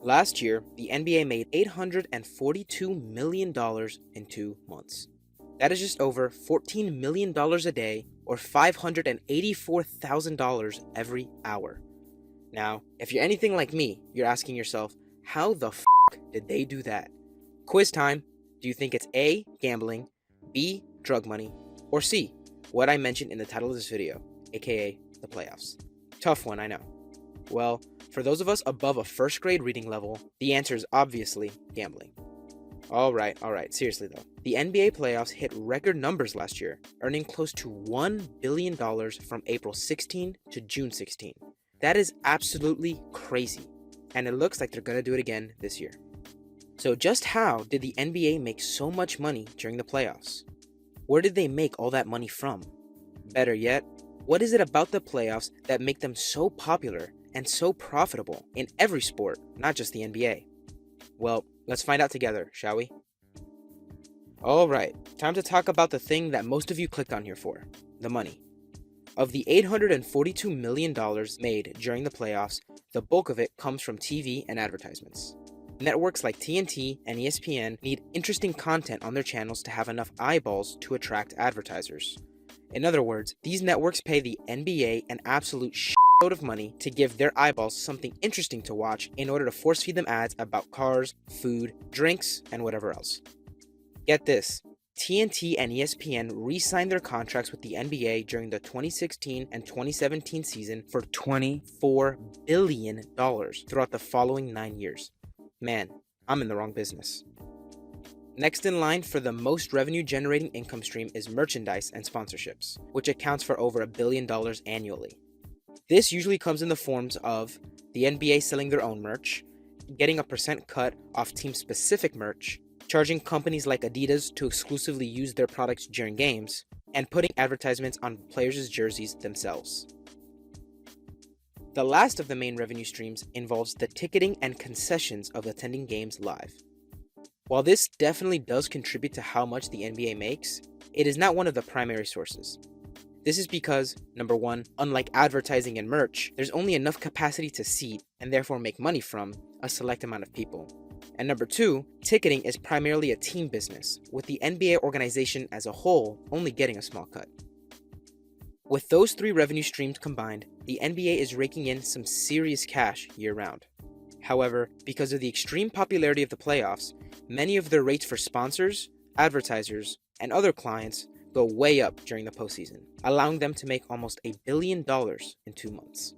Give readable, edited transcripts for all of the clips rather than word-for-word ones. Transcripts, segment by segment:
Last year, the NBA made $842 million in 2 months. That is just over $14 million a day or $584,000 every hour. Now, if you're anything like me, you're asking yourself, how the did they do that? Quiz time. Do you think it's A, gambling, B, drug money, or C, what I mentioned in the title of this video, aka the playoffs? Tough one, I know. Well, for those of us above a first grade reading level, the answer is obviously gambling. Alright, seriously though. The NBA playoffs hit record numbers last year, earning close to $1 billion from April 16 to June 16. That is absolutely crazy, and it looks like they're gonna do it again this year. So just how did the NBA make so much money during the playoffs? Where did they make all that money from? Better yet, what is it about the playoffs that make them so popular and so profitable in every sport, not just the NBA? Well, let's find out together, shall we? Alright, time to talk about the thing that most of you clicked on here for, the money. Of the $842 million made during the playoffs, the bulk of it comes from TV and advertisements. Networks like TNT and ESPN need interesting content on their channels to have enough eyeballs to attract advertisers. In other words, these networks pay the NBA an absolute shitload of money to give their eyeballs something interesting to watch in order to force feed them ads about cars, food, drinks, and whatever else. Get this. TNT and ESPN re-signed their contracts with the NBA during the 2016 and 2017 season for $24 billion throughout the following 9 years. Man, I'm in the wrong business. Next in line for the most revenue-generating income stream is merchandise and sponsorships, which accounts for over $1 billion annually. This usually comes in the forms of the NBA selling their own merch, getting a percent cut off team-specific merch, charging companies like Adidas to exclusively use their products during games, and putting advertisements on players' jerseys themselves. The last of the main revenue streams involves the ticketing and concessions of attending games live. While this definitely does contribute to how much the NBA makes, it is not one of the primary sources. This is because, number one, unlike advertising and merch, there's only enough capacity to seat, and therefore make money from, a select amount of people. And number two, ticketing is primarily a team business, with the NBA organization as a whole only getting a small cut. With those three revenue streams combined, the NBA is raking in some serious cash year-round. However, because of the extreme popularity of the playoffs, many of their rates for sponsors, advertisers, and other clients go way up during the postseason, allowing them to make almost $1 billion in 2 months.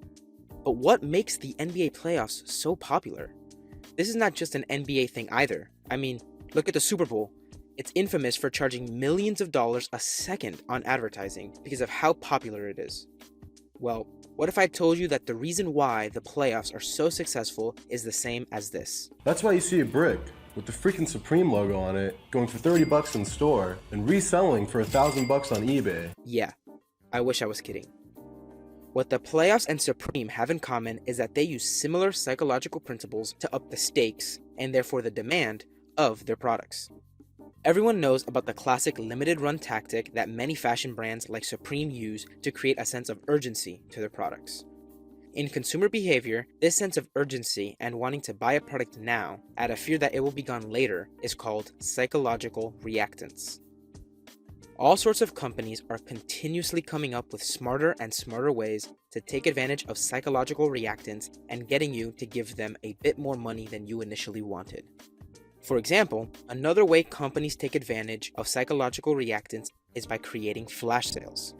But what makes the NBA playoffs so popular? This is not just an NBA thing either. I mean, look at the Super Bowl. It's infamous for charging millions of dollars a second on advertising because of how popular it is. Well, what if I told you that the reason why the playoffs are so successful is the same as this? That's why you see a brick with the freaking Supreme logo on it going for $30 in store and reselling for $1,000 on eBay. Yeah, I wish I was kidding. What the playoffs and Supreme have in common is that they use similar psychological principles to up the stakes, and therefore the demand, of their products. Everyone knows about the classic limited run tactic that many fashion brands like Supreme use to create a sense of urgency to their products. In consumer behavior, this sense of urgency and wanting to buy a product now, out of fear that it will be gone later, is called psychological reactance. All sorts of companies are continuously coming up with smarter and smarter ways to take advantage of psychological reactance and getting you to give them a bit more money than you initially wanted. For example, another way companies take advantage of psychological reactance is by creating flash sales.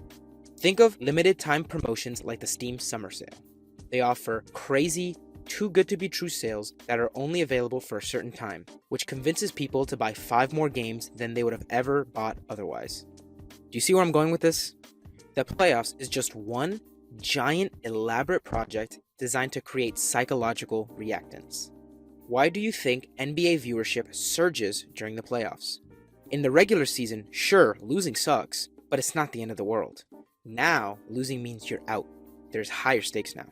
Think of limited time promotions like the Steam Summer Sale. They offer crazy, too good to be true sales that are only available for a certain time, which convinces people to buy 5 more games than they would have ever bought otherwise. Do you see where I'm going with this? The playoffs is just one giant, elaborate project designed to create psychological reactance. Why do you think NBA viewership surges during the playoffs? In the regular season, sure, losing sucks, but it's not the end of the world. Now, losing means you're out. There's higher stakes now.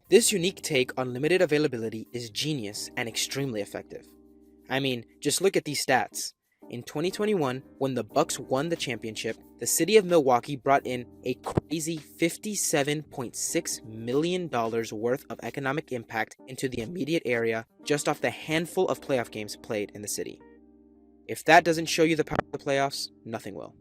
This unique take on limited availability is genius and extremely effective. I mean, just look at these stats. In 2021, when the Bucks won the championship, the city of Milwaukee brought in a crazy $57.6 million worth of economic impact into the immediate area just off the handful of playoff games played in the city. If that doesn't show you the power of the playoffs, nothing will.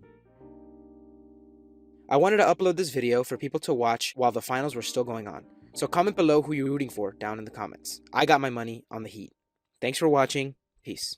I wanted to upload this video for people to watch while the finals were still going on. So comment below who you're rooting for down in the comments. I got my money on the Heat. Thanks for watching. Peace.